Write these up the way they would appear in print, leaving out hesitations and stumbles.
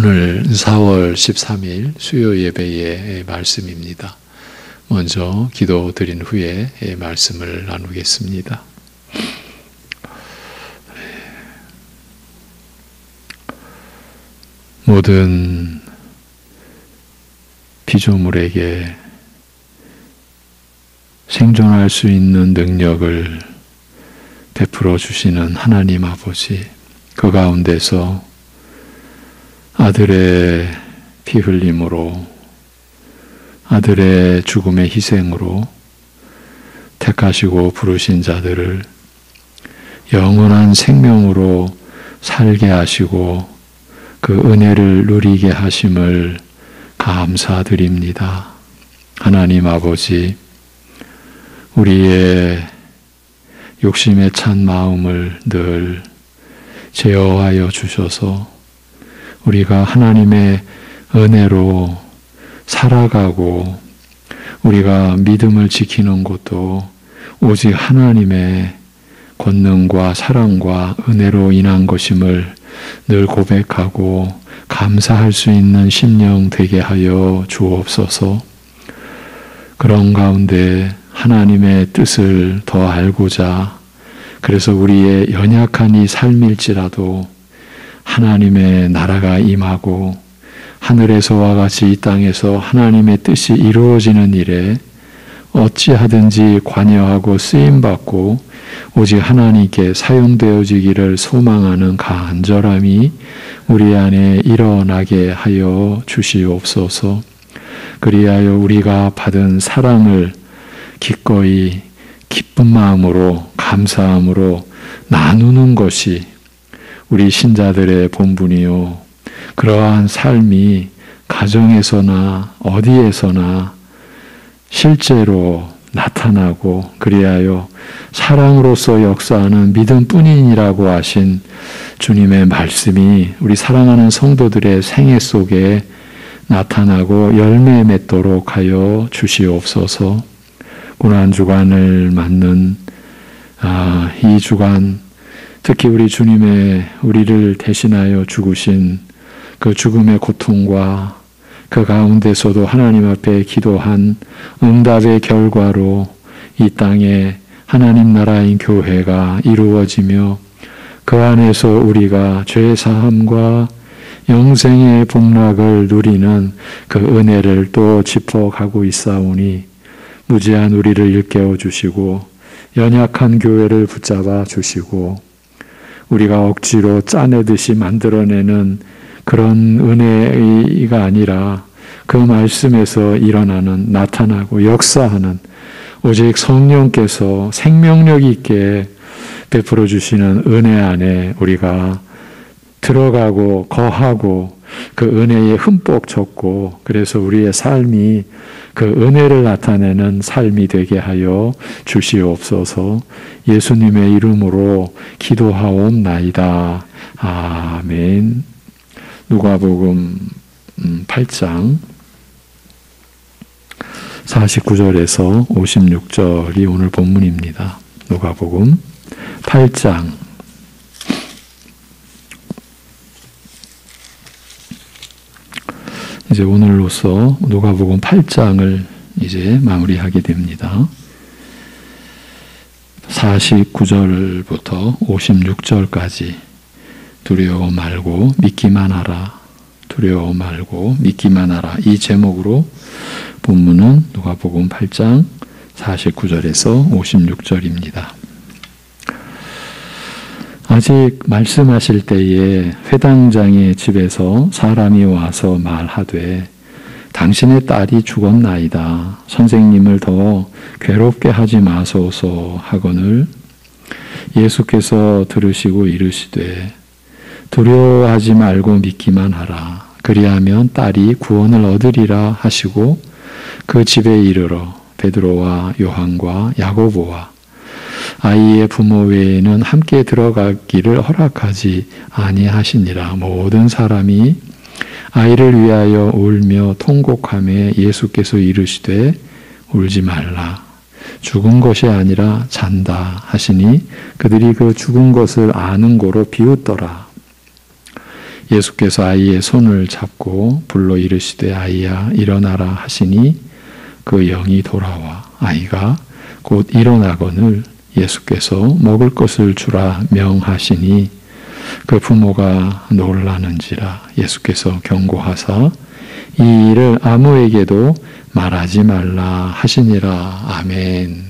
오늘 4월 13일 수요 예배의 말씀입니다. 먼저 기도드린 후에 말씀을 나누겠습니다. 모든 피조물에게 생존할 수 있는 능력을 베풀어 주시는 하나님 아버지, 그 가운데서 아들의 피 흘림으로, 아들의 죽음의 희생으로 택하시고 부르신 자들을 영원한 생명으로 살게 하시고 그 은혜를 누리게 하심을 감사드립니다. 하나님 아버지, 우리의 욕심에 찬 마음을 늘 제어하여 주셔서 우리가 하나님의 은혜로 살아가고 우리가 믿음을 지키는 것도 오직 하나님의 권능과 사랑과 은혜로 인한 것임을 늘 고백하고 감사할 수 있는 심령 되게 하여 주옵소서. 그런 가운데 하나님의 뜻을 더 알고자, 그래서 우리의 연약한 이 삶일지라도 하나님의 나라가 임하고 하늘에서와 같이 이 땅에서 하나님의 뜻이 이루어지는 일에 어찌하든지 관여하고 쓰임받고 오직 하나님께 사용되어지기를 소망하는 간절함이 우리 안에 일어나게 하여 주시옵소서. 그리하여 우리가 받은 사랑을 기꺼이 기쁜 마음으로 감사함으로 나누는 것이 우리 신자들의 본분이요, 그러한 삶이 가정에서나 어디에서나 실제로 나타나고 그리하여 사랑으로서 역사하는 믿음뿐이니라고 하신 주님의 말씀이 우리 사랑하는 성도들의 생애 속에 나타나고 열매 맺도록 하여 주시옵소서. 고난 주간을 맞는 이 주간, 특히 우리 주님의 우리를 대신하여 죽으신 그 죽음의 고통과 그 가운데서도 하나님 앞에 기도한 응답의 결과로 이 땅에 하나님 나라인 교회가 이루어지며 그 안에서 우리가 죄사함과 영생의 복락을 누리는 그 은혜를 또 짚어가고 있사오니 무지한 우리를 일깨워 주시고 연약한 교회를 붙잡아 주시고 우리가 억지로 짜내듯이 만들어내는 그런 은혜가 아니라 그 말씀에서 일어나는, 나타나고 역사하는 오직 성령께서 생명력 있게 베풀어 주시는 은혜 안에 우리가 들어가고 거하고 그 은혜에 흠뻑 젖고, 그래서 우리의 삶이 그 은혜를 나타내는 삶이 되게 하여 주시옵소서. 예수님의 이름으로 기도하옵나이다. 아멘. 누가복음 8장 49절에서 56절이 오늘 본문입니다. 누가복음 8장 이제 오늘로서 누가복음 8장을 이제 마무리하게 됩니다. 49절부터 56절까지 두려워 말고 믿기만 하라. 두려워 말고 믿기만 하라. 이 제목으로 본문은 누가복음 8장 49절에서 56절입니다. 아직 말씀하실 때에 회당장의 집에서 사람이 와서 말하되 당신의 딸이 죽었나이다. 선생님을 더 괴롭게 하지 마소서 하거늘 예수께서 들으시고 이르시되 두려워하지 말고 믿기만 하라. 그리하면 딸이 구원을 얻으리라 하시고 그 집에 이르러 베드로와 요한과 야고보와 아이의 부모 외에는 함께 들어가기를 허락하지 아니하시니라. 모든 사람이 아이를 위하여 울며 통곡하며 예수께서 이르시되 울지 말라. 죽은 것이 아니라 잔다 하시니 그들이 그 죽은 것을 아는 고로 비웃더라. 예수께서 아이의 손을 잡고 불러 이르시되 아이야 일어나라 하시니 그 영이 돌아와 아이가 곧 일어나거늘 예수께서 먹을 것을 주라 명하시니 그 부모가 놀라는지라. 예수께서 경고하사 이 일을 아무에게도 말하지 말라 하시니라. 아멘.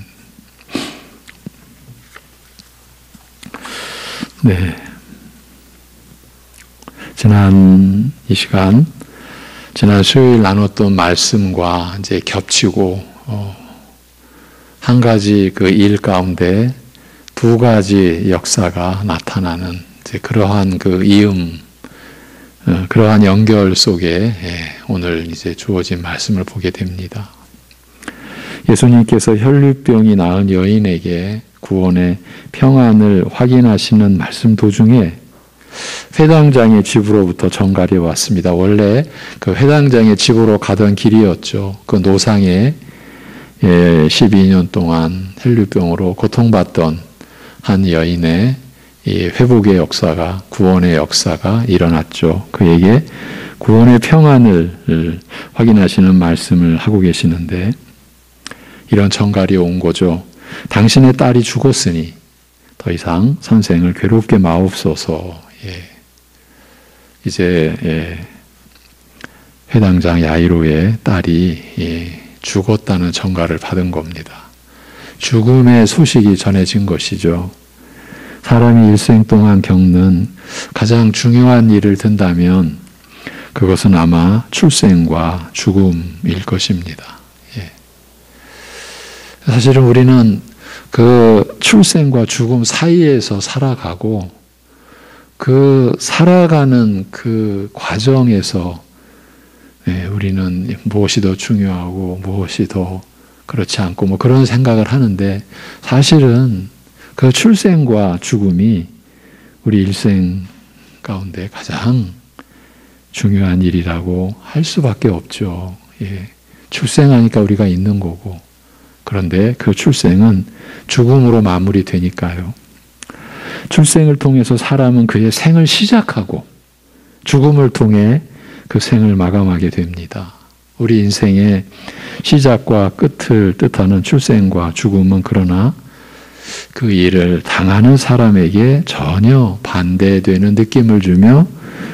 네. 지난 이 시간, 지난 수요일 나눴던 말씀과 이제 겹치고, 한 가지 그 일 가운데 두 가지 역사가 나타나는 이제 그러한 그 그러한 연결 속에 오늘 이제 주어진 말씀을 보게 됩니다. 예수님께서 혈류병이 나은 여인에게 구원의 평안을 확인하시는 말씀 도중에 회당장의 집으로부터 전갈이 왔습니다. 원래 그 회당장의 집으로 가던 길이었죠. 그 노상에 12년 동안 혈류병으로 고통받던 한 여인의 이 회복의 역사가, 구원의 역사가 일어났죠. 그에게 구원의 평안을 확인하시는 말씀을 하고 계시는데 이런 전갈이 온 거죠. 당신의 딸이 죽었으니 더 이상 선생을 괴롭게 마옵소서. 이제 회당장 야이로의 딸이 죽었다는 전갈을 받은 겁니다. 죽음의 소식이 전해진 것이죠. 사람이 일생 동안 겪는 가장 중요한 일을 든다면 그것은 아마 출생과 죽음일 것입니다. 사실은 우리는 그 출생과 죽음 사이에서 살아가고 그 살아가는 그 과정에서 우리는 무엇이 더 중요하고 무엇이 더 그렇지 않고 뭐 그런 생각을 하는데 사실은 그 출생과 죽음이 우리 일생 가운데 가장 중요한 일이라고 할 수밖에 없죠. 출생하니까 우리가 있는 거고 그런데 그 출생은 죽음으로 마무리되니까요. 출생을 통해서 사람은 그의 생을 시작하고 죽음을 통해 그 생을 마감하게 됩니다. 우리 인생의 시작과 끝을 뜻하는 출생과 죽음은 그러나 그 일을 당하는 사람에게 전혀 반대되는 느낌을 주며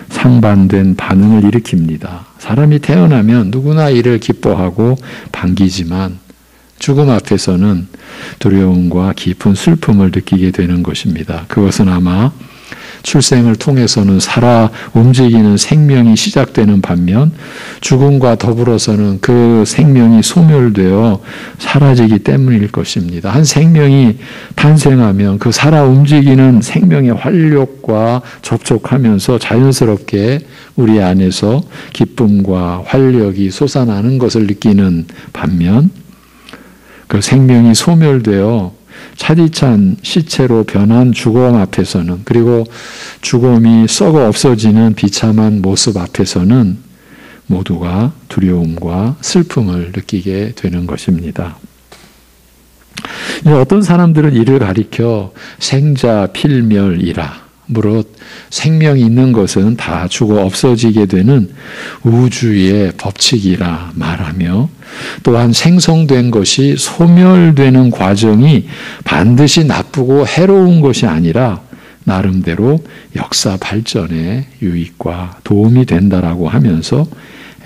상반된 반응을 일으킵니다. 사람이 태어나면 누구나 이를 기뻐하고 반기지만 죽음 앞에서는 두려움과 깊은 슬픔을 느끼게 되는 것입니다. 그것은 아마 출생을 통해서는 살아 움직이는 생명이 시작되는 반면 죽음과 더불어서는 그 생명이 소멸되어 사라지기 때문일 것입니다. 한 생명이 탄생하면 그 살아 움직이는 생명의 활력과 접촉하면서 자연스럽게 우리 안에서 기쁨과 활력이 솟아나는 것을 느끼는 반면 그 생명이 소멸되어 차디찬 시체로 변한 죽음 앞에서는 그리고 죽음이 썩어 없어지는 비참한 모습 앞에서는 모두가 두려움과 슬픔을 느끼게 되는 것입니다. 어떤 사람들은 이를 가리켜 생자 필멸이라 무릇 생명이 있는 것은 다 죽어 없어지게 되는 우주의 법칙이라 말하며 또한 생성된 것이 소멸되는 과정이 반드시 나쁘고 해로운 것이 아니라 나름대로 역사 발전에 유익과 도움이 된다라고 하면서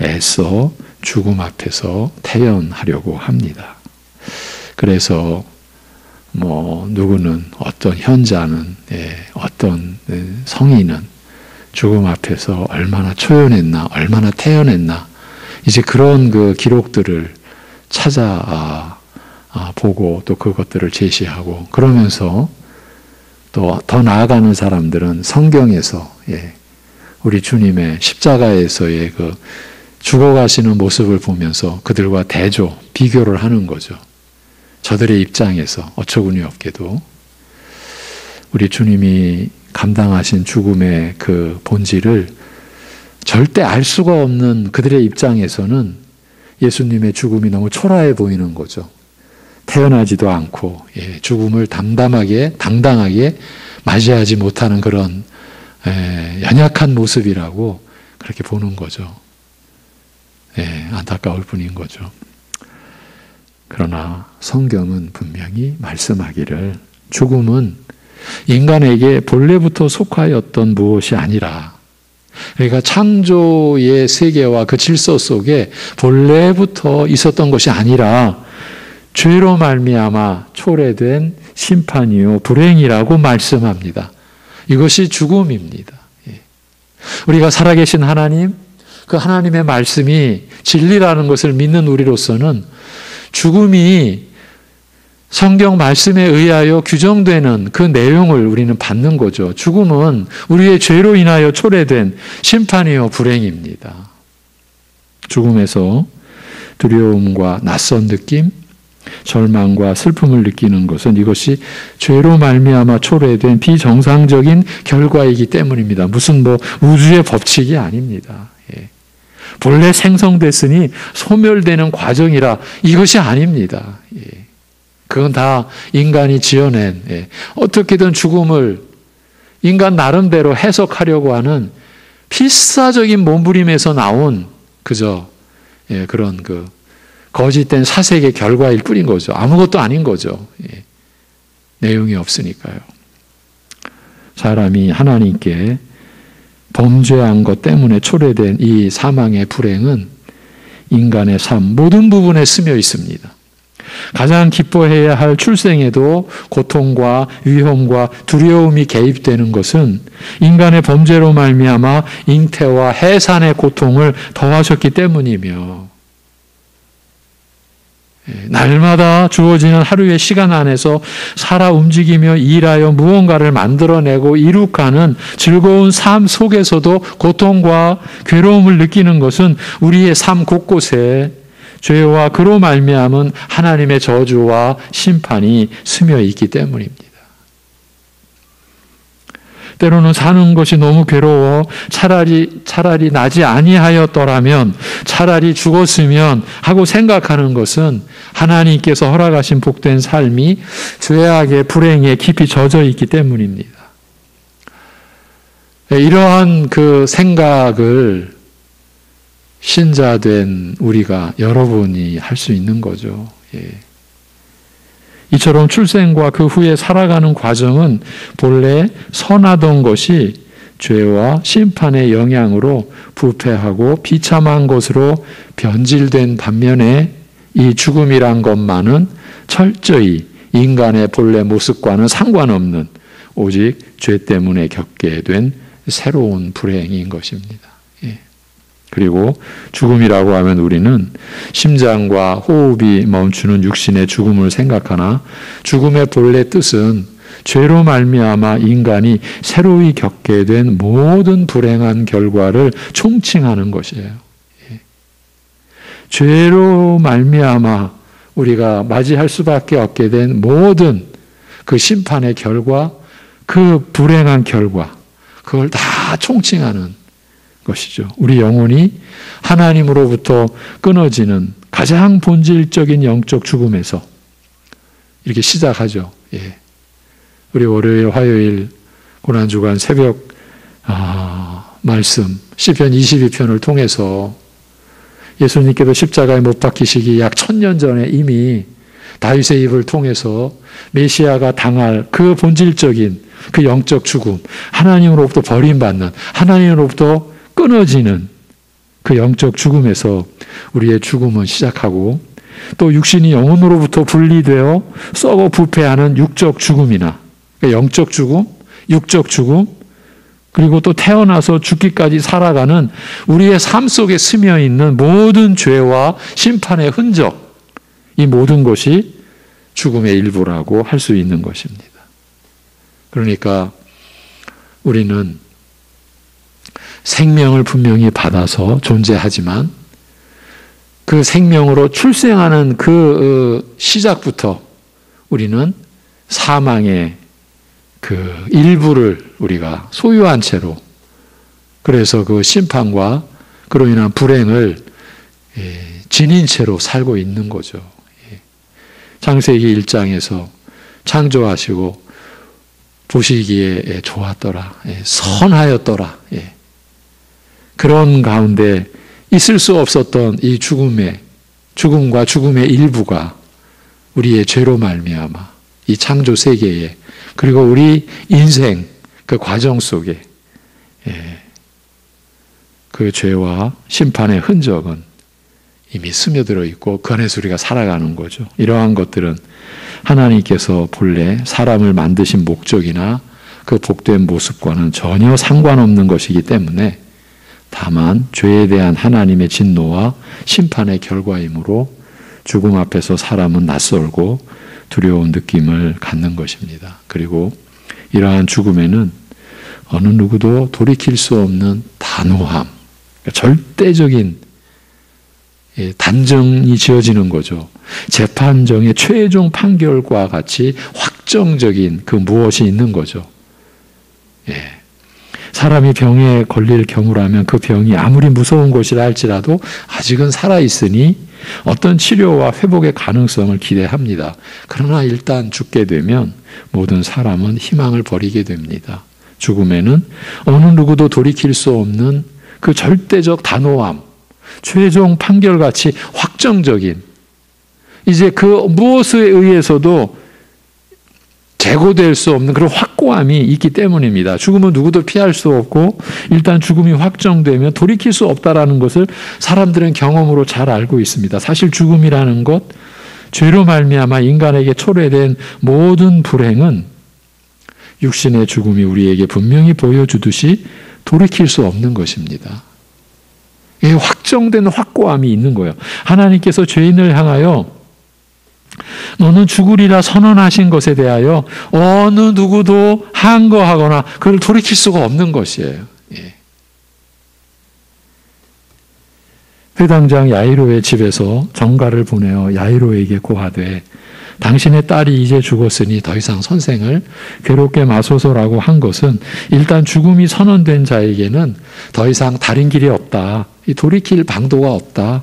애써 죽음 앞에서 태연하려고 합니다. 그래서 누구는 어떤 현자는 어떤 성인은 죽음 앞에서 얼마나 초연했나 얼마나 태연했나 이제 그런 그 기록들을 찾아 보고 또 그것들을 제시하고 그러면서 또 더 나아가는 사람들은 성경에서 우리 주님의 십자가에서의 그 죽어가시는 모습을 보면서 그들과 대조 비교를 하는 거죠. 저들의 입장에서 어처구니 없게도 우리 주님이 감당하신 죽음의 그 본질을 절대 알 수가 없는 그들의 입장에서는 예수님의 죽음이 너무 초라해 보이는 거죠. 태어나지도 않고 죽음을 당당하게 맞이하지 못하는 그런 연약한 모습이라고 그렇게 보는 거죠. 안타까울 뿐인 거죠. 그러나 성경은 분명히 말씀하기를 죽음은 인간에게 본래부터 속하였던 무엇이 아니라, 그러니까 창조의 세계와 그 질서 속에 본래부터 있었던 것이 아니라 죄로 말미암아 초래된 심판이요 불행이라고 말씀합니다. 이것이 죽음입니다. 우리가 살아계신 하나님, 그 하나님의 말씀이 진리라는 것을 믿는 우리로서는 죽음이 성경 말씀에 의하여 규정되는 그 내용을 우리는 받는 거죠. 죽음은 우리의 죄로 인하여 초래된 심판이요 불행입니다. 죽음에서 두려움과 낯선 느낌, 절망과 슬픔을 느끼는 것은 이것이 죄로 말미암아 초래된 비정상적인 결과이기 때문입니다. 무슨 우주의 법칙이 아닙니다. 본래 생성됐으니 소멸되는 과정이라 이것이 아닙니다. 그건 다 인간이 지어낸, 어떻게든 죽음을 인간 나름대로 해석하려고 하는 필사적인 몸부림에서 나온 그저 그런 거짓된 사색의 결과일 뿐인 거죠. 아무것도 아닌 거죠. 내용이 없으니까요. 사람이 하나님께 범죄한 것 때문에 초래된 이 사망의 불행은 인간의 삶 모든 부분에 스며 있습니다. 가장 기뻐해야 할 출생에도 고통과 위험과 두려움이 개입되는 것은 인간의 범죄로 말미암아 잉태와 해산의 고통을 더하셨기 때문이며, 날마다 주어지는 하루의 시간 안에서 살아 움직이며 일하여 무언가를 만들어내고 이룩하는 즐거운 삶 속에서도 고통과 괴로움을 느끼는 것은 우리의 삶 곳곳에 죄와 그로 말미암은 하나님의 저주와 심판이 스며 있기 때문입니다. 때로는 사는 것이 너무 괴로워 차라리 나지 아니하였더라면, 차라리 죽었으면 하고 생각하는 것은 하나님께서 허락하신 복된 삶이 죄악의 불행에 깊이 젖어 있기 때문입니다. 이러한 그 생각을 신자된 우리가 여러분이 할 수 있는 거죠. 이처럼 출생과 그 후에 살아가는 과정은 본래 선하던 것이 죄와 심판의 영향으로 부패하고 비참한 것으로 변질된 반면에 이 죽음이란 것만은 철저히 인간의 본래 모습과는 상관없는 오직 죄 때문에 겪게 된 새로운 불행인 것입니다. 그리고 죽음이라고 하면 우리는 심장과 호흡이 멈추는 육신의 죽음을 생각하나, 죽음의 본래 뜻은 죄로 말미암아 인간이 새로이 겪게 된 모든 불행한 결과를 총칭하는 것이에요. 죄로 말미암아 우리가 맞이할 수밖에 없게 된 모든 그 심판의 결과, 그 불행한 결과, 그걸 다 총칭하는 것이죠. 우리 영혼이 하나님으로부터 끊어지는 가장 본질적인 영적 죽음에서 이렇게 시작하죠. 우리 월요일, 화요일 고난주간 새벽 말씀 시편 22편을 통해서 예수님께서 십자가에 못 박히시기 약 1000년 전에 이미 다윗의 입을 통해서 메시아가 당할 그 본질적인 그 영적 죽음, 하나님으로부터 버림받는, 하나님으로부터 끊어지는 그 영적 죽음에서 우리의 죽음은 시작하고, 또 육신이 영혼으로부터 분리되어 썩어 부패하는 육적 죽음이나, 그러니까 영적 죽음, 육적 죽음, 그리고 또 태어나서 죽기까지 살아가는 우리의 삶 속에 스며 있는 모든 죄와 심판의 흔적, 이 모든 것이 죽음의 일부라고 할 수 있는 것입니다. 그러니까 우리는 생명을 분명히 받아서 존재하지만 그 생명으로 출생하는 그 시작부터 우리는 사망의 그 일부를 우리가 소유한 채로, 그래서 그 심판과 그로 인한 불행을 지닌 채로 살고 있는 거죠. 창세기 1장에서 창조하시고 보시기에 좋았더라. 선하였더라. 그런 가운데 있을 수 없었던 이 죽음과 죽음의 일부가 우리의 죄로 말미암아 이 창조 세계에 그리고 우리 인생 그 과정 속에 그 죄와 심판의 흔적은 이미 스며들어 있고 그 안에서 우리가 살아가는 거죠. 이러한 것들은 하나님께서 본래 사람을 만드신 목적이나 그 복된 모습과는 전혀 상관없는 것이기 때문에 다만 죄에 대한 하나님의 진노와 심판의 결과이므로 죽음 앞에서 사람은 낯설고 두려운 느낌을 갖는 것입니다. 그리고 이러한 죽음에는 어느 누구도 돌이킬 수 없는 단호함, 절대적인 단정이 지어지는 거죠. 재판정의 최종 판결과 같이 확정적인 그 무엇이 있는 거죠. 사람이 병에 걸릴 경우라면 그 병이 아무리 무서운 것이라 할지라도 아직은 살아있으니 어떤 치료와 회복의 가능성을 기대합니다. 그러나 일단 죽게 되면 모든 사람은 희망을 버리게 됩니다. 죽음에는 어느 누구도 돌이킬 수 없는 그 절대적 단호함, 최종 판결같이 확정적인 이제 그 무엇에 의해서도 재고될 수 없는 그런 확고함이 있기 때문입니다. 죽음은 누구도 피할 수 없고 일단 죽음이 확정되면 돌이킬 수 없다라는 것을 사람들은 경험으로 잘 알고 있습니다. 사실 죽음이라는 것, 죄로 말미암아 인간에게 초래된 모든 불행은 육신의 죽음이 우리에게 분명히 보여주듯이 돌이킬 수 없는 것입니다. 확정된 확고함이 있는 거예요. 하나님께서 죄인을 향하여 너는 죽으리라 선언하신 것에 대하여 어느 누구도 항거하거나 그걸 돌이킬 수가 없는 것이에요. 회당장 야이로의 집에서 정가를 보내어 야이로에게 고하되 당신의 딸이 이제 죽었으니 더 이상 선생을 괴롭게 마소서라고 한 것은 일단 죽음이 선언된 자에게는 더 이상 다른 길이 없다. 돌이킬 방도가 없다.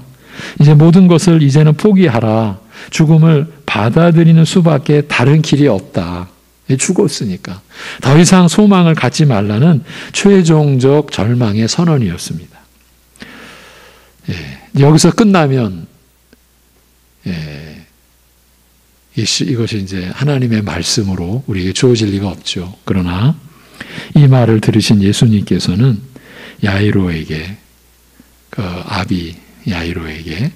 이제 모든 것을 이제는 포기하라. 죽음을 받아들이는 수밖에 다른 길이 없다. 죽었으니까. 더 이상 소망을 갖지 말라는 최종적 절망의 선언이었습니다. 여기서 끝나면 이것이 이제 하나님의 말씀으로 우리에게 주어질 리가 없죠. 그러나 이 말을 들으신 예수님께서는 야이로에게 그 아비 야이로에게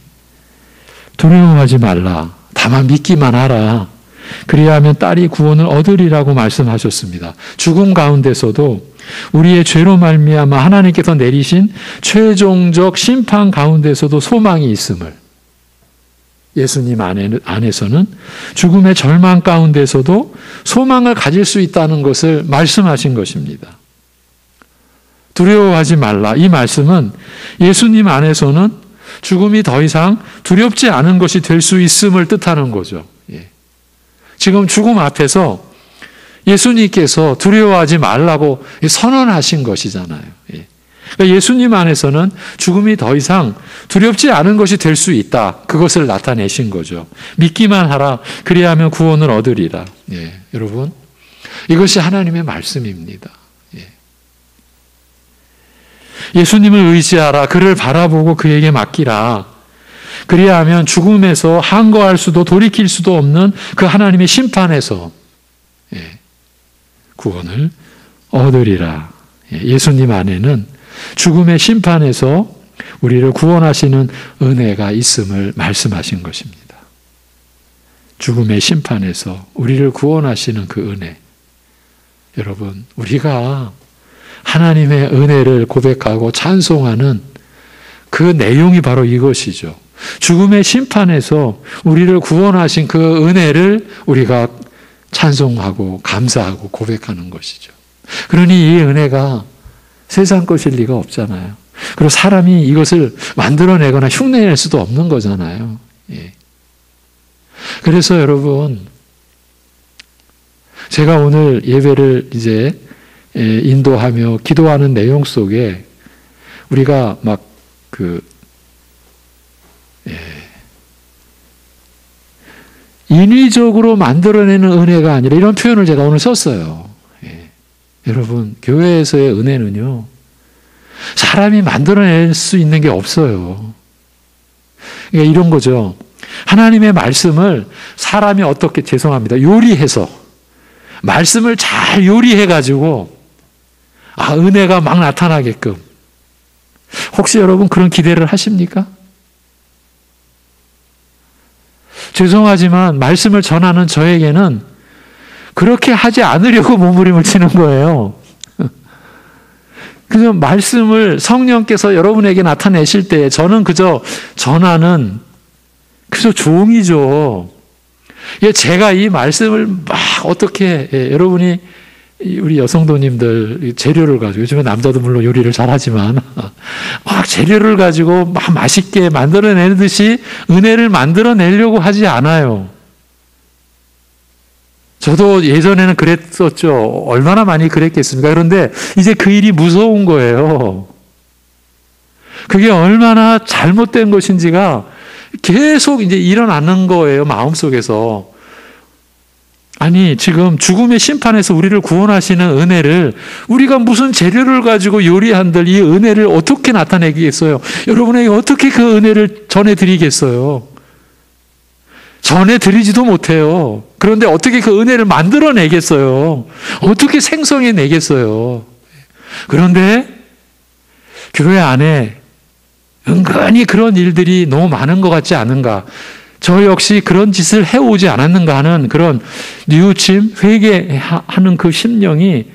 두려워하지 말라. 다만 믿기만 하라. 그리하면 딸이 구원을 얻으리라고 말씀하셨습니다. 죽음 가운데서도 우리의 죄로 말미암아 하나님께서 내리신 최종적 심판 가운데서도 소망이 있음을 예수님 안에서는 죽음의 절망 가운데서도 소망을 가질 수 있다는 것을 말씀하신 것입니다. 두려워하지 말라. 이 말씀은 예수님 안에서는 죽음이 더 이상 두렵지 않은 것이 될 수 있음을 뜻하는 거죠. 지금 죽음 앞에서 예수님께서 두려워하지 말라고 선언하신 것이잖아요. 그러니까 예수님 안에서는 죽음이 더 이상 두렵지 않은 것이 될 수 있다. 그것을 나타내신 거죠. 믿기만 하라. 그리하면 구원을 얻으리라. 여러분, 이것이 하나님의 말씀입니다. 예수님을 의지하라. 그를 바라보고 그에게 맡기라. 그리하면 죽음에서 항거할 수도 돌이킬 수도 없는 그 하나님의 심판에서 구원을 얻으리라. 예수님 안에는 죽음의 심판에서 우리를 구원하시는 은혜가 있음을 말씀하신 것입니다. 죽음의 심판에서 우리를 구원하시는 그 은혜. 여러분, 우리가 하나님의 은혜를 고백하고 찬송하는 그 내용이 바로 이것이죠. 죽음의 심판에서 우리를 구원하신 그 은혜를 우리가 찬송하고 감사하고 고백하는 것이죠. 그러니 이 은혜가 세상 것일 리가 없잖아요. 그리고 사람이 이것을 만들어내거나 흉내낼 수도 없는 거잖아요. 그래서 여러분, 제가 오늘 예배를 이제 인도하며 기도하는 내용 속에 우리가 막 인위적으로 만들어내는 은혜가 아니라 이런 표현을 제가 오늘 썼어요. 여러분, 교회에서의 은혜는요, 사람이 만들어낼 수 있는 게 없어요. 그러니까 이런 거죠. 하나님의 말씀을 사람이 어떻게, 죄송합니다, 요리해서 말씀을 잘 요리해가지고 은혜가 막 나타나게끔. 혹시 여러분 그런 기대를 하십니까? 죄송하지만 말씀을 전하는 저에게는 그렇게 하지 않으려고 몸부림을 치는 거예요. 그래서 말씀을 성령께서 여러분에게 나타내실 때 저는 그저 전하는 그저 종이죠. 제가 이 말씀을 막 어떻게, 여러분이 우리 여성도님들 재료를 가지고, 요즘에 남자도 물론 요리를 잘하지만 막 재료를 가지고 막 맛있게 만들어내듯이 은혜를 만들어내려고 하지 않아요. 저도 예전에는 그랬었죠. 얼마나 많이 그랬겠습니까? 그런데 이제 그 일이 무서운 거예요. 그게 얼마나 잘못된 것인지가 계속 이제 일어나는 거예요, 마음속에서. 아니, 지금 죽음의 심판에서 우리를 구원하시는 은혜를 우리가 무슨 재료를 가지고 요리한들 이 은혜를 어떻게 나타내겠어요? 여러분에게 어떻게 그 은혜를 전해드리겠어요? 전해드리지도 못해요. 그런데 어떻게 그 은혜를 만들어내겠어요? 어떻게 생성해내겠어요? 그런데 교회 안에 은근히 그런 일들이 너무 많은 것 같지 않은가? 저 역시 그런 짓을 해오지 않았는가 하는 그런 뉘우침, 회개하는 그 심령이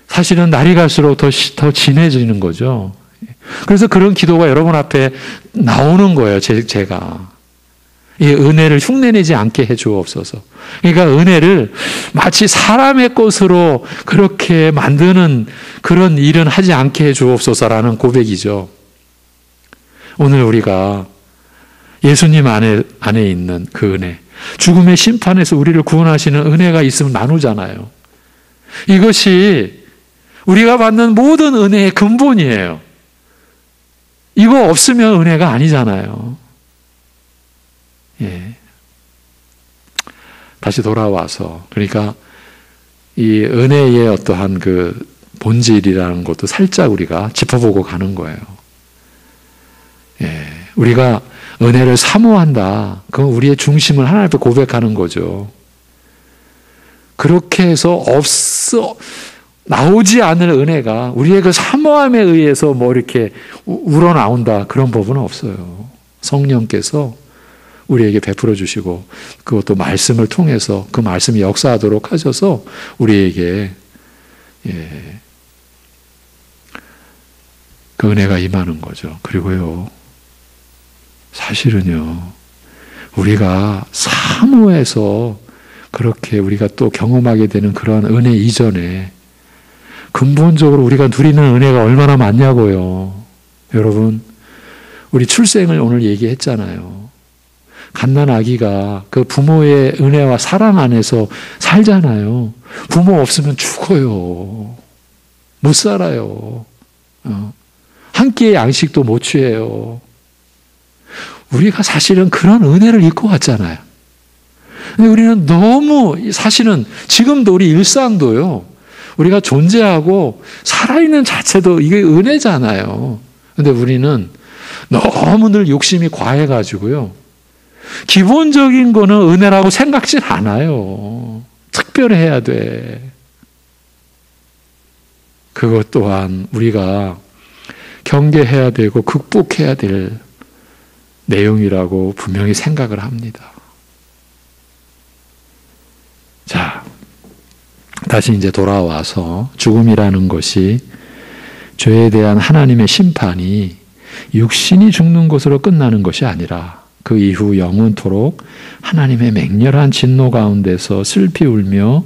사실은 날이 갈수록 더 진해지는 거죠. 그래서 그런 기도가 여러분 앞에 나오는 거예요, 제가. 이 은혜를 흉내내지 않게 해주옵소서. 그러니까 은혜를 마치 사람의 것으로 그렇게 만드는 그런 일은 하지 않게 해주옵소서라는 고백이죠. 오늘 우리가 예수님 안에 있는 그 은혜, 죽음의 심판에서 우리를 구원하시는 은혜가 있으면 나누잖아요. 이것이 우리가 받는 모든 은혜의 근본이에요. 이거 없으면 은혜가 아니잖아요. 예. 다시 돌아와서, 그러니까 이 은혜의 어떠한 그 본질이라는 것도 살짝 우리가 짚어보고 가는 거예요. 예. 우리가 은혜를 사모한다. 그건 우리의 중심을 하나님 앞에 고백하는 거죠. 그렇게 해서 나오지 않을 은혜가 우리의 그 사모함에 의해서 뭐 이렇게 우러나온다. 그런 법은 없어요. 성령께서 우리에게 베풀어 주시고 그것도 말씀을 통해서 그 말씀이 역사하도록 하셔서 우리에게 그 은혜가 임하는 거죠. 그리고요, 사실은요, 우리가 사모해서 그렇게 우리가 또 경험하게 되는 그런 은혜 이전에 근본적으로 우리가 누리는 은혜가 얼마나 많냐고요. 여러분, 우리 출생을 오늘 얘기했잖아요. 갓난 아기가 그 부모의 은혜와 사랑 안에서 살잖아요. 부모 없으면 죽어요. 못 살아요. 한 끼의 양식도 못 취해요. 우리가 사실은 그런 은혜를 잊고 왔잖아요. 근데 우리는 너무, 사실은 지금도 우리 일상도요, 우리가 존재하고 살아있는 자체도 이게 은혜잖아요. 근데 우리는 너무 늘 욕심이 과해가지고요, 기본적인 거는 은혜라고 생각지 않아요. 특별해야 돼. 그것 또한 우리가 경계해야 되고 극복해야 될 내용이라고 분명히 생각을 합니다. 자, 다시 이제 돌아와서 죽음이라는 것이 죄에 대한 하나님의 심판이 육신이 죽는 것으로 끝나는 것이 아니라 그 이후 영원토록 하나님의 맹렬한 진노 가운데서 슬피 울며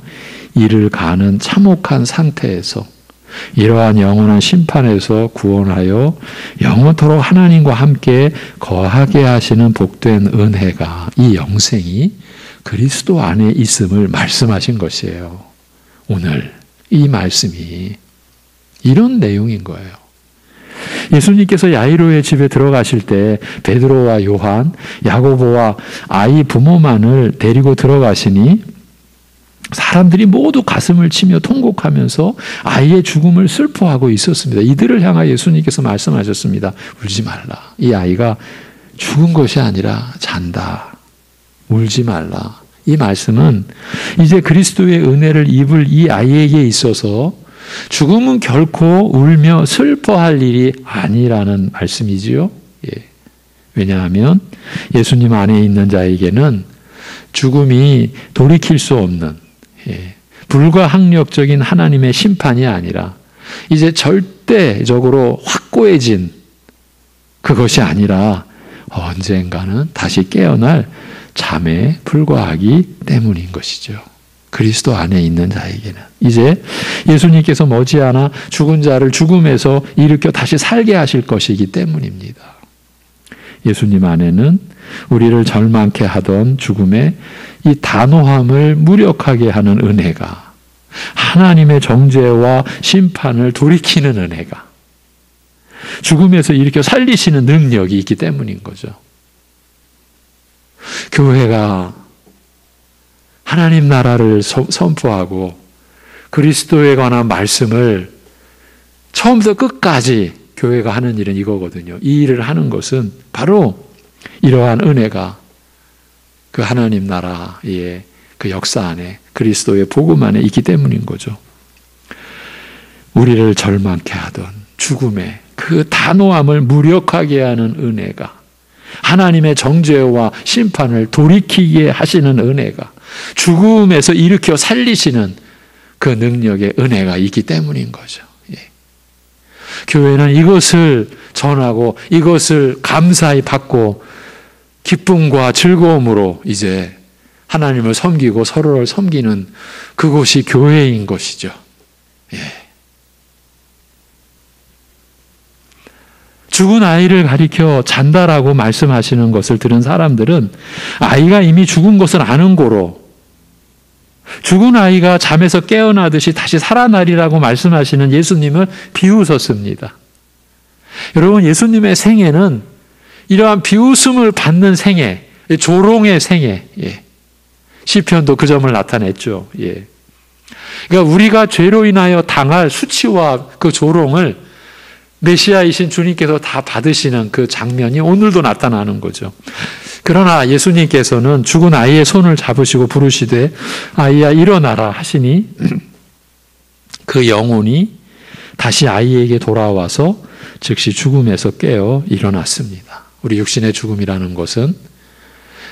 이를 가는 참혹한 상태에서 이러한 영원한 심판에서 구원하여 영원토록 하나님과 함께 거하게 하시는 복된 은혜가, 이 영생이 그리스도 안에 있음을 말씀하신 것이에요. 오늘 이 말씀이 이런 내용인 거예요. 예수님께서 야이로의 집에 들어가실 때 베드로와 요한, 야고보와 아이 부모만을 데리고 들어가시니 사람들이 모두 가슴을 치며 통곡하면서 아이의 죽음을 슬퍼하고 있었습니다. 이들을 향하여 예수님께서 말씀하셨습니다. 울지 말라. 이 아이가 죽은 것이 아니라 잔다. 울지 말라. 이 말씀은 이제 그리스도의 은혜를 입을 이 아이에게 있어서 죽음은 결코 울며 슬퍼할 일이 아니라는 말씀이지요. 예. 왜냐하면 예수님 안에 있는 자에게는 죽음이 돌이킬 수 없는 불가항력적인 하나님의 심판이 아니라 이제 절대적으로 확고해진 그것이 아니라 언젠가는 다시 깨어날 잠에 불과하기 때문인 것이죠. 그리스도 안에 있는 자에게는 이제 예수님께서 머지않아 죽은 자를 죽음에서 일으켜 다시 살게 하실 것이기 때문입니다. 예수님 안에는 우리를 절망케 하던 죽음의 이 단호함을 무력하게 하는 은혜가, 하나님의 정죄와 심판을 돌이키는 은혜가, 죽음에서 일으켜 살리시는 능력이 있기 때문인 거죠. 교회가 하나님 나라를 선포하고 그리스도에 관한 말씀을 처음부터 끝까지 교회가 하는 일은 이거거든요. 이 일을 하는 것은 바로 이러한 은혜가 그 하나님 나라의 그 역사 안에 그리스도의 복음 안에 있기 때문인 거죠. 우리를 절망케 하던 죽음의 그 단호함을 무력하게 하는 은혜가, 하나님의 정죄와 심판을 돌이키게 하시는 은혜가, 죽음에서 일으켜 살리시는 그 능력의 은혜가 있기 때문인 거죠. 교회는 이것을 전하고 이것을 감사히 받고 기쁨과 즐거움으로 이제 하나님을 섬기고 서로를 섬기는 그곳이 교회인 것이죠. 예. 죽은 아이를 가리켜 잔다라고 말씀하시는 것을 들은 사람들은 아이가 이미 죽은 것을 아는 고로 죽은 아이가 잠에서 깨어나듯이 다시 살아나리라고 말씀하시는 예수님을 비웃었습니다. 여러분, 예수님의 생애는 이러한 비웃음을 받는 생애, 조롱의 생애, 시편도 그 점을 나타냈죠. 그러니까 우리가 죄로 인하여 당할 수치와 그 조롱을 메시아이신 주님께서 다 받으시는 그 장면이 오늘도 나타나는 거죠. 그러나 예수님께서는 죽은 아이의 손을 잡으시고 부르시되 아이야 일어나라 하시니 그 영혼이 다시 아이에게 돌아와서 즉시 죽음에서 깨어 일어났습니다. 우리 육신의 죽음이라는 것은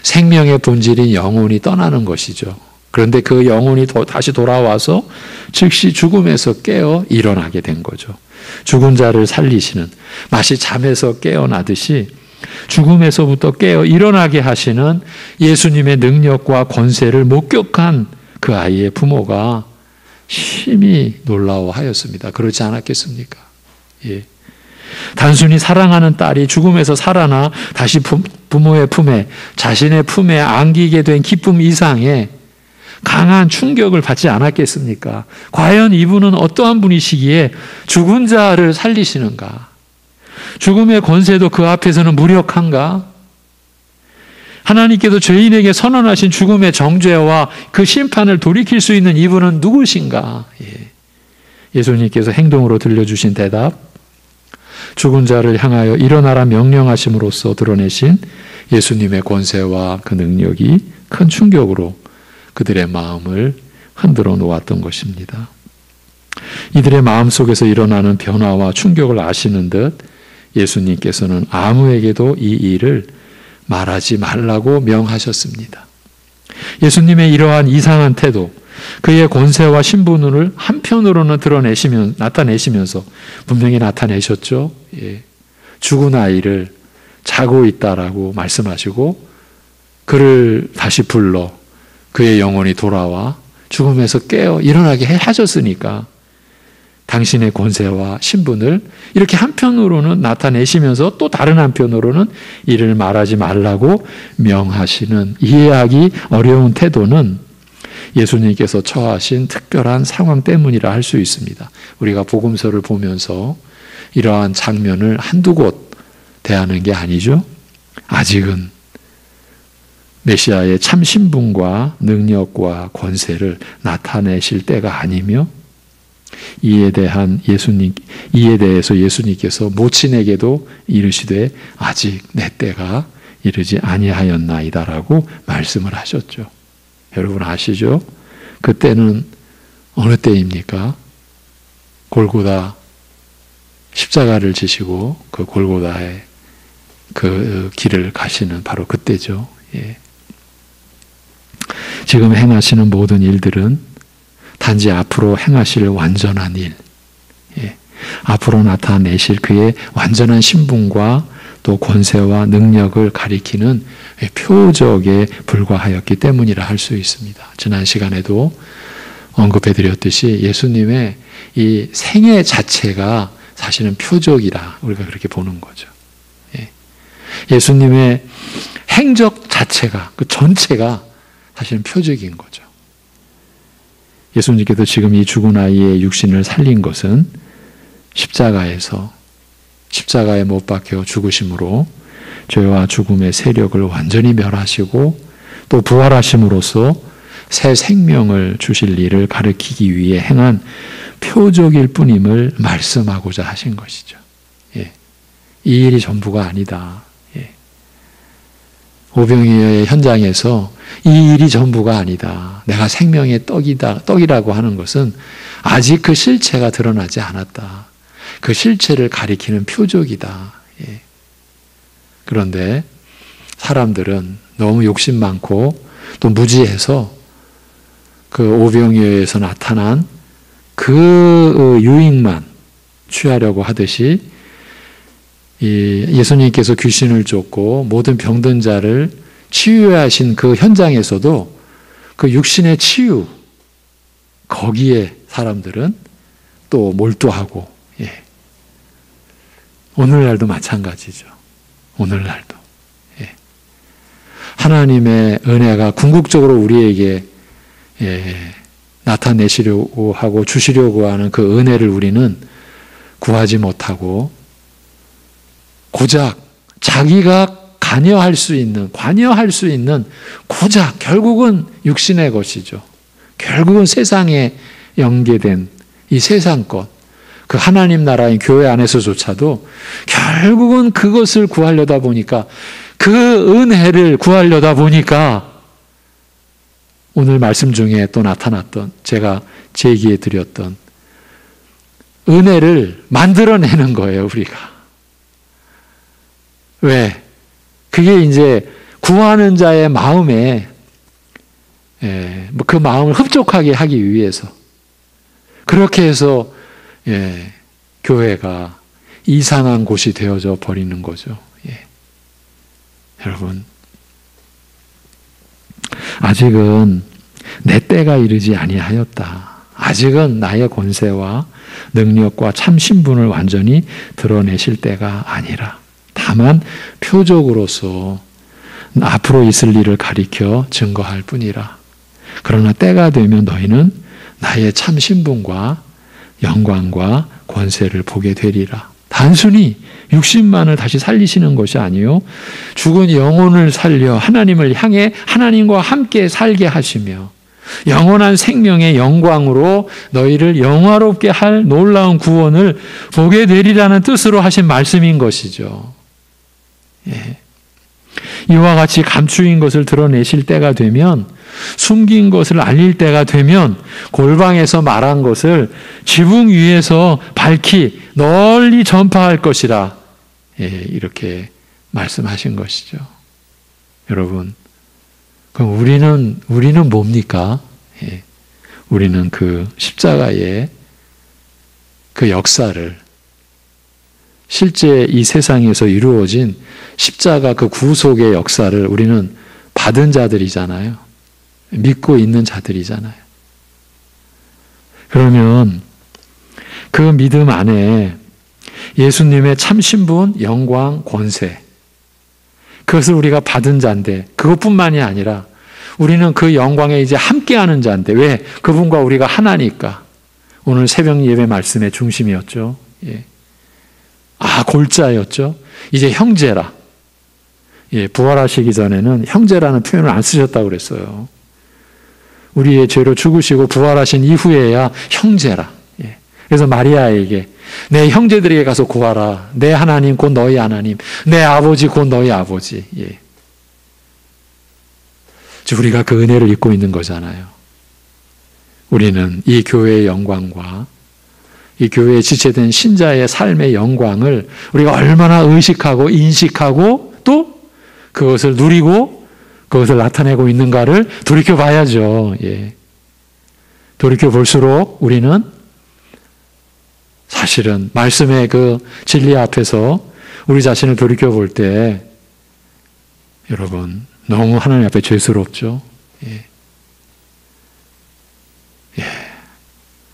생명의 본질인 영혼이 떠나는 것이죠. 그런데 그 영혼이 다시 돌아와서 즉시 죽음에서 깨어 일어나게 된 거죠. 죽은 자를 살리시는, 마치 잠에서 깨어나듯이 죽음에서부터 깨어 일어나게 하시는 예수님의 능력과 권세를 목격한 그 아이의 부모가 심히 놀라워하였습니다. 그렇지 않았겠습니까? 예. 단순히 사랑하는 딸이 죽음에서 살아나 다시 부모의 품에, 자신의 품에 안기게 된 기쁨 이상의 강한 충격을 받지 않았겠습니까? 과연 이분은 어떠한 분이시기에 죽은 자를 살리시는가? 죽음의 권세도 그 앞에서는 무력한가? 하나님께서 죄인에게 선언하신 죽음의 정죄와 그 심판을 돌이킬 수 있는 이분은 누구신가? 예수님께서 행동으로 들려주신 대답, 죽은 자를 향하여 일어나라 명령하심으로써 드러내신 예수님의 권세와 그 능력이 큰 충격으로 그들의 마음을 흔들어 놓았던 것입니다. 이들의 마음속에서 일어나는 변화와 충격을 아시는 듯 예수님께서는 아무에게도 이 일을 말하지 말라고 명하셨습니다. 예수님의 이러한 이상한 태도, 그의 권세와 신분을 한편으로는 나타내시면서 분명히 나타내셨죠. 죽은 아이를 자고 있다라고 말씀하시고 그를 다시 불러 그의 영혼이 돌아와 죽음에서 깨어 일어나게 하셨으니까 당신의 권세와 신분을 이렇게 한편으로는 나타내시면서 또 다른 한편으로는 이를 말하지 말라고 명하시는 이해하기 어려운 태도는 예수님께서 처하신 특별한 상황 때문이라 할 수 있습니다. 우리가 복음서를 보면서 이러한 장면을 한두 곳 대하는 게 아니죠. 아직은 메시아의 참 신분과 능력과 권세를 나타내실 때가 아니며 이에 대해서 예수님께서 모친에게도 이르시되 아직 내 때가 이르지 아니하였나이다라고 말씀을 하셨죠. 여러분 아시죠? 그때는 어느 때입니까? 골고다 십자가를 지시고 그 골고다의 그 길을 가시는 바로 그때죠. 예. 지금 행하시는 모든 일들은 단지 앞으로 행하실 완전한 일, 예. 앞으로 나타내실 그의 완전한 신분과 또 권세와 능력을 가리키는 표적에 불과하였기 때문이라 할 수 있습니다. 지난 시간에도 언급해드렸듯이 예수님의 이 생애 자체가 사실은 표적이라 우리가 그렇게 보는 거죠. 예. 예수님의 행적 자체가 그 전체가 사실은 표적인 거죠. 예수님께서 지금 이 죽은 아이의 육신을 살린 것은 십자가에 못 박혀 죽으심으로 죄와 죽음의 세력을 완전히 멸하시고 또 부활하심으로써 새 생명을 주실 일을 가리키기 위해 행한 표적일 뿐임을 말씀하고자 하신 것이죠. 예. 이 일이 전부가 아니다. 예. 오병이어의 현장에서 이 일이 전부가 아니다. 내가 생명의 떡이라고 하는 것은 아직 그 실체가 드러나지 않았다. 그 실체를 가리키는 표적이다. 예. 그런데 사람들은 너무 욕심 많고 또 무지해서 그 오병이어에서 나타난 그 유익만 취하려고 하듯이 예수님께서 귀신을 쫓고 모든 병든 자를 치유하신 그 현장에서도 그 육신의 치유 거기에 사람들은 또 몰두하고 예. 오늘날도 마찬가지죠. 오늘날도 예. 하나님의 은혜가 궁극적으로 우리에게 나타내시려고 하고 주시려고 하는 그 은혜를 우리는 구하지 못하고 고작 자기가 관여할 수 있는 고작 결국은 육신의 것이죠. 결국은 세상에 연계된 이 세상 것, 그 하나님 나라인 교회 안에서조차도 결국은 그것을 구하려다 보니까 그 은혜를 구하려다 보니까 오늘 말씀 중에 또 나타났던 제가 제기해 드렸던 은혜를 만들어내는 거예요, 우리가. 왜? 그게 이제 구하는 자의 마음에 그 마음을 흡족하게 하기 위해서 그렇게 해서 교회가 이상한 곳이 되어져 버리는 거죠. 예. 여러분 아직은 내 때가 이르지 아니하였다. 아직은 나의 권세와 능력과 참 신분을 완전히 드러내실 때가 아니라 다만 표적으로서 앞으로 있을 일을 가리켜 증거할 뿐이라. 그러나 때가 되면 너희는 나의 참 신분과 영광과 권세를 보게 되리라. 단순히 육신만을 다시 살리시는 것이 아니요 죽은 영혼을 살려 하나님을 향해 하나님과 함께 살게 하시며 영원한 생명의 영광으로 너희를 영화롭게 할 놀라운 구원을 보게 되리라는 뜻으로 하신 말씀인 것이죠. 예. 이와 같이 감추인 것을 드러내실 때가 되면, 숨긴 것을 알릴 때가 되면 골방에서 말한 것을 지붕 위에서 밝히 널리 전파할 것이라. 예, 이렇게 말씀하신 것이죠. 여러분, 그럼 우리는 뭡니까? 예, 우리는 그 십자가의 그 역사를, 실제 이 세상에서 이루어진 십자가 그 구속의 역사를 우리는 받은 자들이잖아요. 믿고 있는 자들이잖아요. 그러면 그 믿음 안에 예수님의 참 신분, 영광, 권세, 그것을 우리가 받은 자인데, 그것뿐만이 아니라 우리는 그 영광에 이제 함께하는 자인데, 왜? 그분과 우리가 하나니까. 오늘 새벽 예배 말씀의 중심이었죠. 예. 골자였죠. 이제 형제라. 부활하시기 전에는 형제라는 표현을 안 쓰셨다고 그랬어요. 우리의 죄로 죽으시고 부활하신 이후에야 형제라. 그래서 마리아에게 내 형제들에게 가서 구하라. 내 하나님 곧 너희 하나님, 내 아버지 곧 너희 아버지. 우리가 그 은혜를 입고 있는 거잖아요. 우리는 이 교회의 영광과 이 교회에 지체된 신자의 삶의 영광을 우리가 얼마나 의식하고 인식하고 또 그것을 누리고 그것을 나타내고 있는가를 돌이켜봐야죠. 돌이켜볼수록 우리는 사실은 말씀의 그 진리 앞에서 우리 자신을 돌이켜볼 때 여러분 너무 하나님 앞에 죄스럽죠.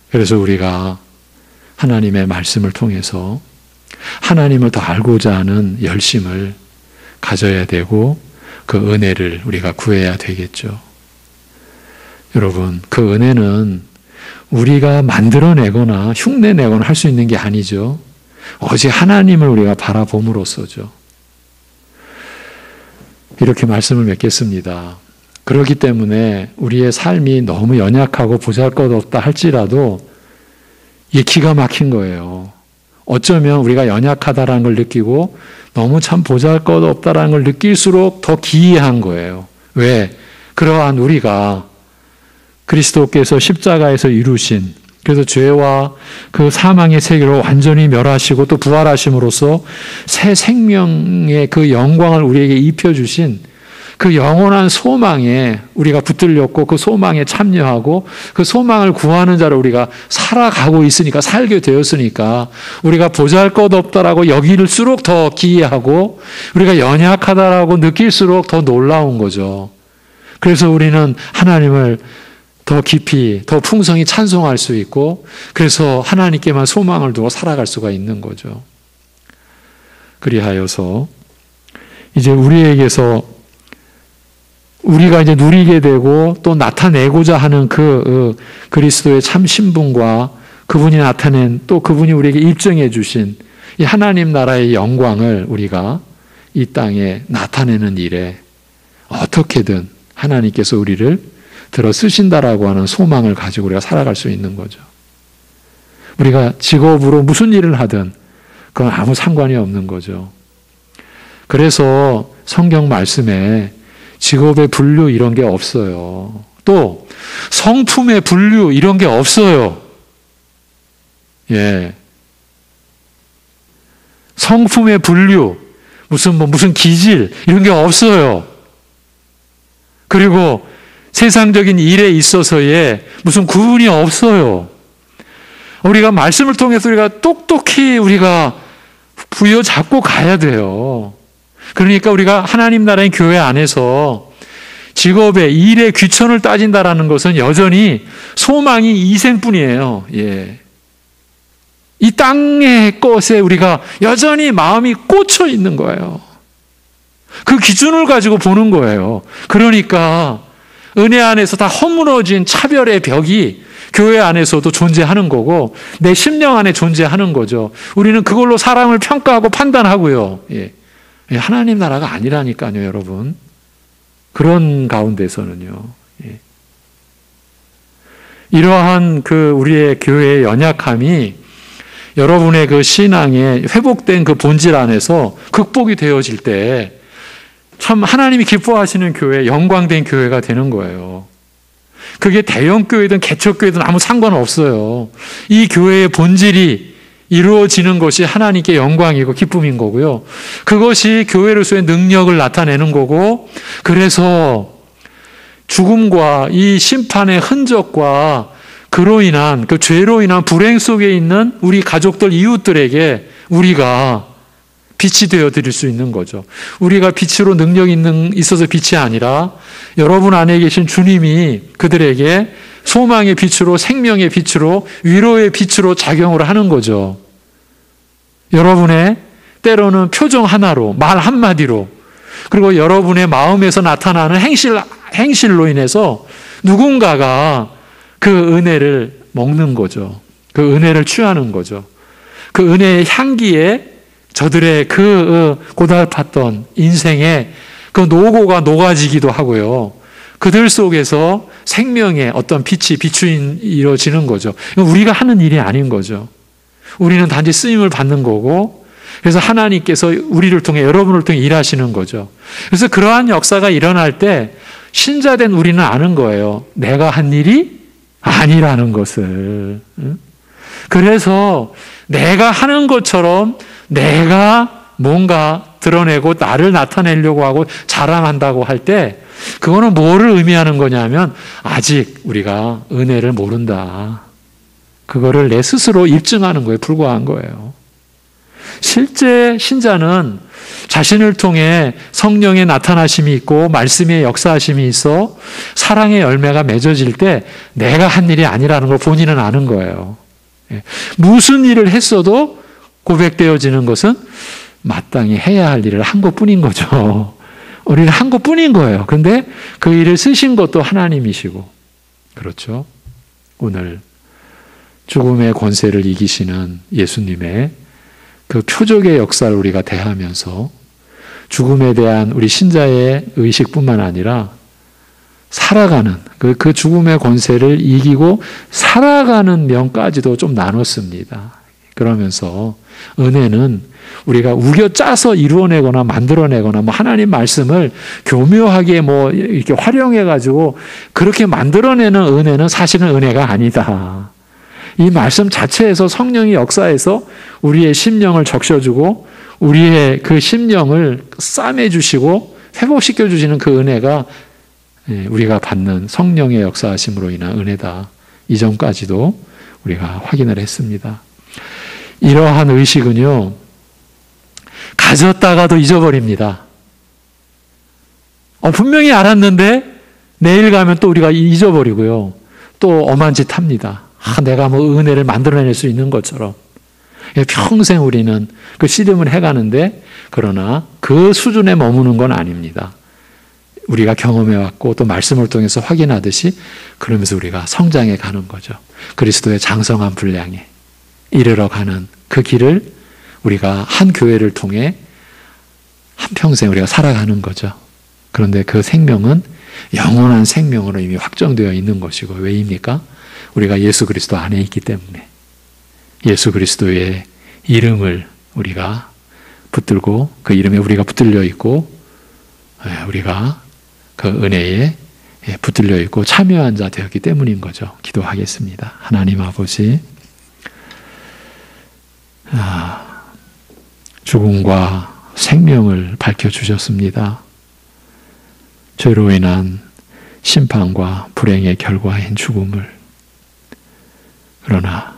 그래서 우리가 하나님의 말씀을 통해서 하나님을 더 알고자 하는 열심을 가져야 되고 그 은혜를 우리가 구해야 되겠죠. 여러분, 그 은혜는 우리가 만들어내거나 흉내내거나 할 수 있는 게 아니죠. 오직 하나님을 우리가 바라봄으로써죠. 이렇게 말씀을 맺겠습니다. 그렇기 때문에 우리의 삶이 너무 연약하고 보잘것없다 할지라도 이게 기가 막힌 거예요. 어쩌면 우리가 연약하다라는 걸 느끼고 너무 참 보잘것없다라는 걸 느낄수록 더 기이한 거예요. 왜? 그러한 우리가 그리스도께서 십자가에서 이루신 그래서 죄와 그 사망의 세계를 완전히 멸하시고 또 부활하심으로써 새 생명의 그 영광을 우리에게 입혀주신 그 영원한 소망에 우리가 붙들렸고 그 소망에 참여하고 그 소망을 구하는 자로 우리가 살아가고 있으니까 살게 되었으니까 우리가 보잘것없다라고 여길수록 더 기이하고 우리가 연약하다라고 느낄수록 더 놀라운 거죠. 그래서 우리는 하나님을 더 깊이 더 풍성히 찬송할 수 있고 그래서 하나님께만 소망을 두고 살아갈 수가 있는 거죠. 그리하여서 이제 우리에게서 우리가 이제 누리게 되고 또 나타내고자 하는 그 그리스도의 참 신분과 그분이 나타낸 또 그분이 우리에게 입증해 주신 이 하나님 나라의 영광을 우리가 이 땅에 나타내는 일에 어떻게든 하나님께서 우리를 들어 쓰신다라고 하는 소망을 가지고 우리가 살아갈 수 있는 거죠. 우리가 직업으로 무슨 일을 하든 그건 아무 상관이 없는 거죠. 그래서 성경 말씀에 직업의 분류 이런 게 없어요. 또 성품의 분류 이런 게 없어요. 성품의 분류 무슨 기질 이런 게 없어요. 그리고 세상적인 일에 있어서의 무슨 구분이 없어요. 우리가 말씀을 통해서 우리가 똑똑히 우리가 부여잡고 가야 돼요. 그러니까 우리가 하나님 나라의 교회 안에서 직업의 일의 귀천을 따진다라는 것은 여전히 소망이 이생뿐이에요. 이 땅의 것에 우리가 여전히 마음이 꽂혀 있는 거예요. 그 기준을 가지고 보는 거예요. 그러니까 은혜 안에서 다 허물어진 차별의 벽이 교회 안에서도 존재하는 거고 내 심령 안에 존재하는 거죠. 우리는 그걸로 사람을 평가하고 판단하고요. 하나님 나라가 아니라니까요, 여러분. 그런 가운데서는요. 이러한 그 우리의 교회의 연약함이 여러분의 그 신앙에 회복된 그 본질 안에서 극복이 되어질 때 참 하나님이 기뻐하시는 교회, 영광된 교회가 되는 거예요. 그게 대형 교회든 개척 교회든 아무 상관없어요. 이 교회의 본질이 이루어지는 것이 하나님께 영광이고 기쁨인 거고요. 그것이 교회로서의 능력을 나타내는 거고 그래서 죽음과 이 심판의 흔적과 그로 인한 그 죄로 인한 불행 속에 있는 우리 가족들 이웃들에게 우리가 빛이 되어 드릴 수 있는 거죠. 우리가 빛으로 능력이 있어서 빛이 아니라 여러분 안에 계신 주님이 그들에게 소망의 빛으로 생명의 빛으로 위로의 빛으로 작용을 하는 거죠. 여러분의 때로는 표정 하나로 말 한마디로 그리고 여러분의 마음에서 나타나는 행실로 인해서 누군가가 그 은혜를 먹는 거죠. 그 은혜를 취하는 거죠. 그 은혜의 향기에 저들의 그 고달팠던 인생의 그 노고가 녹아지기도 하고요. 그들 속에서 생명의 어떤 빛이 이루어지는 거죠. 우리가 하는 일이 아닌 거죠. 우리는 단지 쓰임을 받는 거고, 그래서 하나님께서 우리를 통해, 여러분을 통해 일하시는 거죠. 그래서 그러한 역사가 일어날 때 신자된 우리는 아는 거예요. 내가 한 일이 아니라는 것을. 그래서 내가 하는 것처럼 내가 뭔가 드러내고 나를 나타내려고 하고 자랑한다고 할 때 그거는 뭐를 의미하는 거냐면 아직 우리가 은혜를 모른다. 그거를 내 스스로 입증하는 거에 불과한 거예요. 실제 신자는 자신을 통해 성령의 나타나심이 있고 말씀의 역사하심이 있어 사랑의 열매가 맺어질 때 내가 한 일이 아니라는 걸 본인은 아는 거예요. 무슨 일을 했어도 고백되어지는 것은 마땅히 해야 할 일을 한 것뿐인 거죠. 우리는 한 것뿐인 거예요. 그런데 그 일을 쓰신 것도 하나님이시고, 그렇죠? 오늘 죽음의 권세를 이기시는 예수님의 그 표적의 역사를 우리가 대하면서 죽음에 대한 우리 신자의 의식뿐만 아니라 살아가는 그 죽음의 권세를 이기고 살아가는 면까지도 좀 나눴습니다. 그러면서 은혜는 우리가 우겨짜서 이루어내거나 만들어내거나 하나님 말씀을 교묘하게 이렇게 활용해가지고 그렇게 만들어내는 은혜는 사실은 은혜가 아니다. 이 말씀 자체에서 성령이 역사해서 우리의 심령을 적셔주고 우리의 그 심령을 싸매주시고 회복시켜주시는 그 은혜가 우리가 받는 성령의 역사하심으로 인한 은혜다. 이 점까지도 우리가 확인을 했습니다. 이러한 의식은요, 가졌다가도 잊어버립니다. 분명히 알았는데 내일 가면 또 우리가 잊어버리고요. 또 엄한 짓 합니다. 내가 은혜를 만들어낼 수 있는 것처럼. 평생 우리는 그 씨름을 해가는데, 그러나 그 수준에 머무는 건 아닙니다. 우리가 경험해왔고 또 말씀을 통해서 확인하듯이 그러면서 우리가 성장해 가는 거죠. 그리스도의 장성한 분량에 이르러 가는 그 길을 우리가 한 교회를 통해 한평생 우리가 살아가는 거죠. 그런데 그 생명은 영원한 생명으로 이미 확정되어 있는 것이고, 왜입니까? 우리가 예수 그리스도 안에 있기 때문에 예수 그리스도의 이름을 우리가 붙들고 그 이름에 우리가 붙들려 있고 우리가 그 은혜에 붙들려 있고 참여한 자 되었기 때문인 거죠. 기도하겠습니다. 하나님 아버지, 죽음과 생명을 밝혀주셨습니다. 죄로 인한 심판과 불행의 결과인 죽음을. 그러나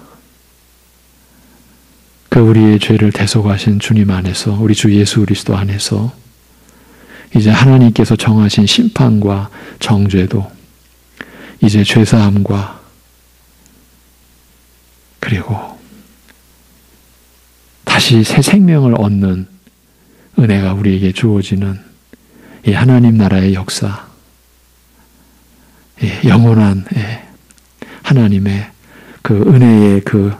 그 우리의 죄를 대속하신 주님 안에서, 우리 주 예수 그리스도 안에서 이제 하나님께서 정하신 심판과 정죄도 이제 죄사함과 그리고 다시 새 생명을 얻는 은혜가 우리에게 주어지는 이 하나님 나라의 역사, 영원한 하나님의 그 은혜의 그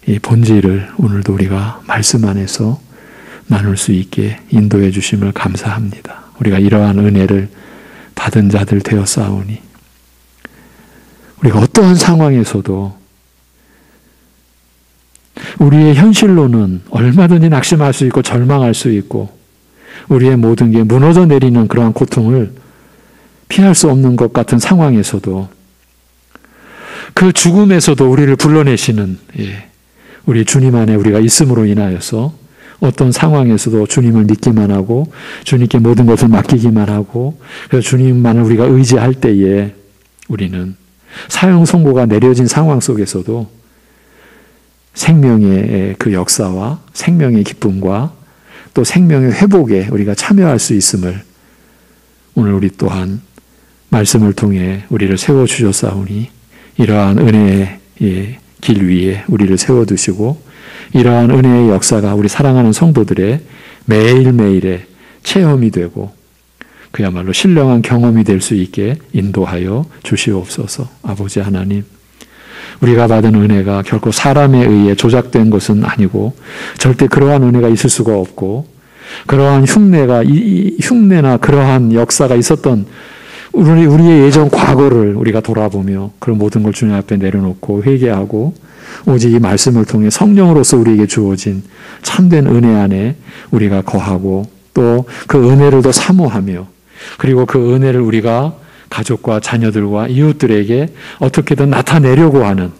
이 본질을 오늘도 우리가 말씀 안에서 나눌 수 있게 인도해 주심을 감사합니다. 우리가 이러한 은혜를 받은 자들 되었사오니 우리가 어떠한 상황에서도 우리의 현실로는 얼마든지 낙심할 수 있고 절망할 수 있고 우리의 모든 게 무너져 내리는 그러한 고통을 피할 수 없는 것 같은 상황에서도 그 죽음에서도 우리를 불러내시는 우리 주님 안에 우리가 있음으로 인하여서 어떤 상황에서도 주님을 믿기만 하고 주님께 모든 것을 맡기기만 하고 그래서 주님만을 우리가 의지할 때에 우리는 사형 선고가 내려진 상황 속에서도 생명의 그 역사와 생명의 기쁨과 또 생명의 회복에 우리가 참여할 수 있음을 오늘 우리 또한 말씀을 통해 우리를 세워주셨사오니 이러한 은혜의 길 위에 우리를 세워두시고 이러한 은혜의 역사가 우리 사랑하는 성도들의 매일매일의 체험이 되고 그야말로 신령한 경험이 될 수 있게 인도하여 주시옵소서. 아버지 하나님, 우리가 받은 은혜가 결코 사람에 의해 조작된 것은 아니고 절대 그러한 은혜가 있을 수가 없고 그러한 흉내나 그러한 역사가 있었던 우리의 예전 과거를 우리가 돌아보며 그런 모든 걸 주님 앞에 내려놓고 회개하고 오직 이 말씀을 통해 성령으로서 우리에게 주어진 참된 은혜 안에 우리가 거하고 또 그 은혜를 더 사모하며 그리고 그 은혜를 우리가 가족과 자녀들과 이웃들에게 어떻게든 나타내려고 하는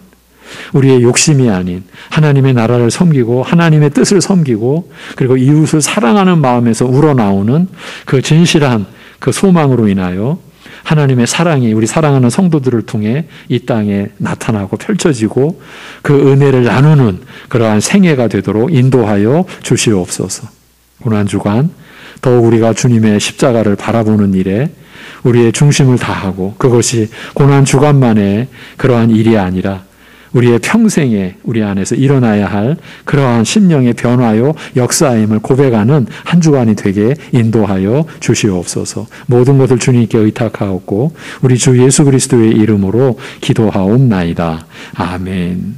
우리의 욕심이 아닌 하나님의 나라를 섬기고 하나님의 뜻을 섬기고 그리고 이웃을 사랑하는 마음에서 우러나오는 그 진실한 그 소망으로 인하여 하나님의 사랑이 우리 사랑하는 성도들을 통해 이 땅에 나타나고 펼쳐지고 그 은혜를 나누는 그러한 생애가 되도록 인도하여 주시옵소서. 고난주간 더욱 우리가 주님의 십자가를 바라보는 일에 우리의 중심을 다하고 그것이 고난주간만의 그러한 일이 아니라 우리의 평생에 우리 안에서 일어나야 할 그러한 심령의 변화요 역사임을 고백하는 한 주간이 되게 인도하여 주시옵소서. 모든 것을 주님께 의탁하옵고 우리 주 예수 그리스도의 이름으로 기도하옵나이다. 아멘.